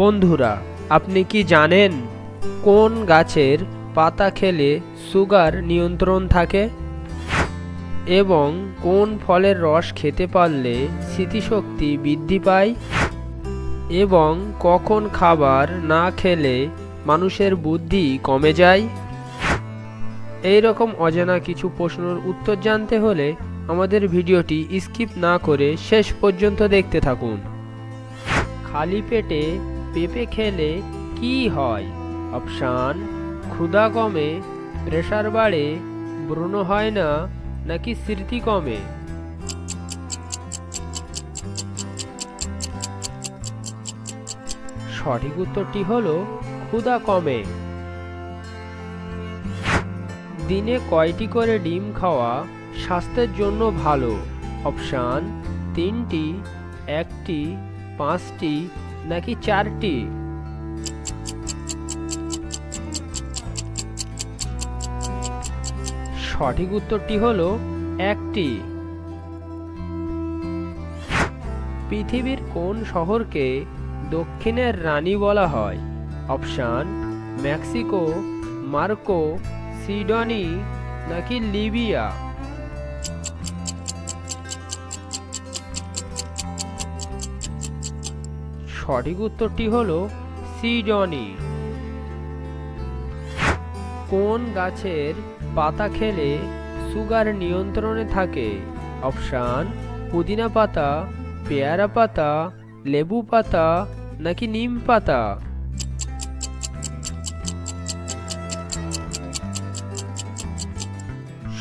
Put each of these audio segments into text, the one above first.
বন্ধুরা, আপনি কি জানেন কোন গাছের পাতা খেলে সুগার নিয়ন্ত্রণ থাকে এবং কোন ফলের রস খেতে পারলে স্মৃতিশক্তি বৃদ্ধি পায় এবং কখন খাবার না খেলে মানুষের বুদ্ধি কমে যায়? এই রকম অজানা কিছু প্রশ্নের উত্তর জানতে হলে আমাদের ভিডিওটি স্কিপ না করে শেষ পর্যন্ত দেখতে থাকুন। খালি পেটে পেঁপে খেলে কি হয়? অপশান: ক্ষুধা কমে, প্রেসার বাড়ে, ব্রণ হয় না, নাকি স্মৃতি কমে? সঠিক উত্তরটি হলো ক্ষুধা কমে। দিনে কয়টি করে ডিম খাওয়া স্বাস্থ্যের জন্য ভালো? অপশান: 3টি, 1টি, 5টি, নাকি 4টি? সঠিক উত্তরটি হলো 1টি। পৃথিবীর কোন শহরকে দক্ষিণের রানী বলা হয়? অপশান: মেক্সিকো, মার্কো, সিডনি, নাকি লিবিয়া? সঠিক উত্তরটি হলো সিডনি। কোন গাছের পাতা খেলে সুগার নিয়ন্ত্রণে থাকে? অপশান: পুদিনা পাতা, পেয়ারা পাতা, লেবু পাতা, নাকি নিম পাতা?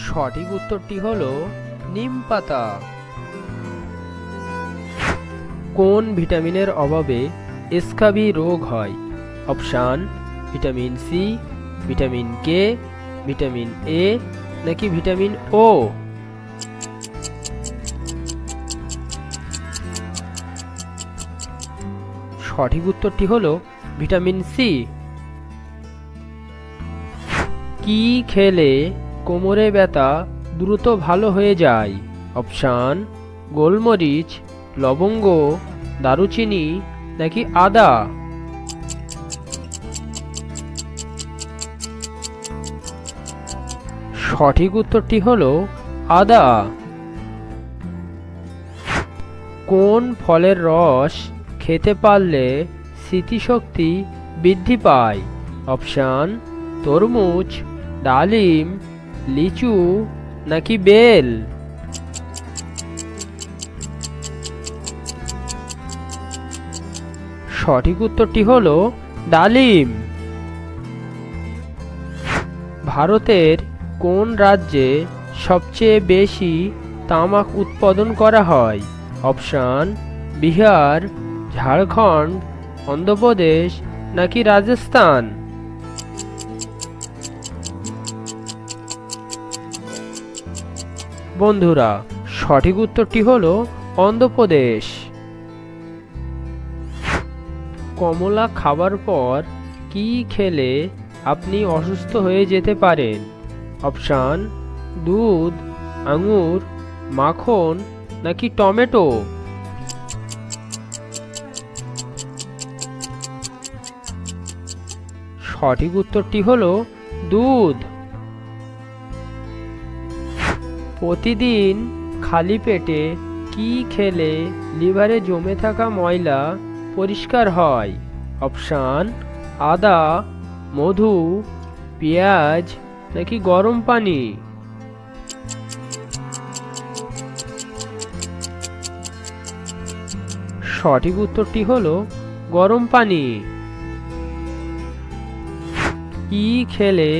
সঠিক উত্তরটি হলো নিম পাতা। কোন ভিটামিনের অভাবে স্ক্যাবি রোগ হয়? Option: vitamin C, vitamin K, vitamin A, নাকি ভিটামিন ও? সঠিক উত্তরটি হলো ভিটামিন সি। কি খেলে কোমরে ব্যথা দ্রুত ভালো হয়ে যায়? অপশান: গোলমরিচ, লবঙ্গ, দারুচিনি, নাকি আদা? সঠিক উত্তরটি হলো আদা। কোন ফলের রস খেতে পারলে স্মৃতিশক্তি বৃদ্ধি পায়? অপশান: তরমুজ, ডালিম, লিচু, নাকি বেল? সঠিক উত্তরটি হলো ডালিম। ভারতের কোন রাজ্যে সবচেয়ে বেশি তামাক উৎপাদন করা হয়? অপশান: বিহার, ঝাড়খণ্ড, অন্ধ্রপ্রদেশ, নাকি রাজস্থান? বন্ধুরা, সঠিক উত্তরটি হলো অন্ধ্রপ্রদেশ। কমলা খাবার পর কি খেলে আপনি অসুস্থ হয়ে যেতে পারেন? অপশান: দুধ, আঙুর, মাখন, নাকি টমেটো? সঠিক উত্তরটি হলো দুধ। প্রতিদিন খালি পেটে কি খেলে লিভারে জমে থাকা ময়লা পরিষ্কার হয়? অপশান: আদা, মধু, পেঁয়াজ, নাকি গরম পানি? সঠিক উত্তরটি হলো গরম পানি। কি খেলে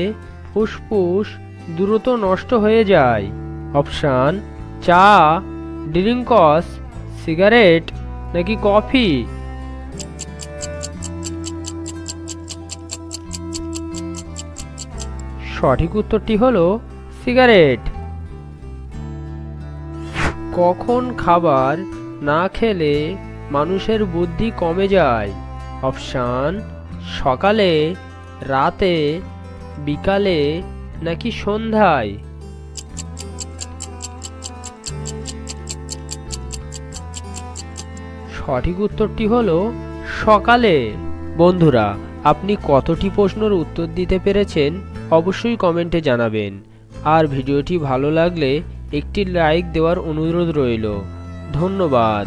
ফুসফুস দ্রুত নষ্ট হয়ে যায়? অপশান: চা, ড্রিঙ্কস, সিগারেট, নাকি কফি? সঠিক উত্তরটি হলো সিগারেট। কখন খাবার না খেলে মানুষের বুদ্ধি কমে যায়? অপশান: সকালে, রাতে, বিকালে, নাকি সন্ধ্যায়? সঠিক উত্তরটি হলো সকালে। বন্ধুরা, আপনি কতটি প্রশ্নের উত্তর দিতে পেরেছেন অবশ্যই কমেন্টে জানাবেন। আর ভিডিওটি ভালো লাগলে একটি লাইক দেওয়ার অনুরোধ রইল। ধন্যবাদ।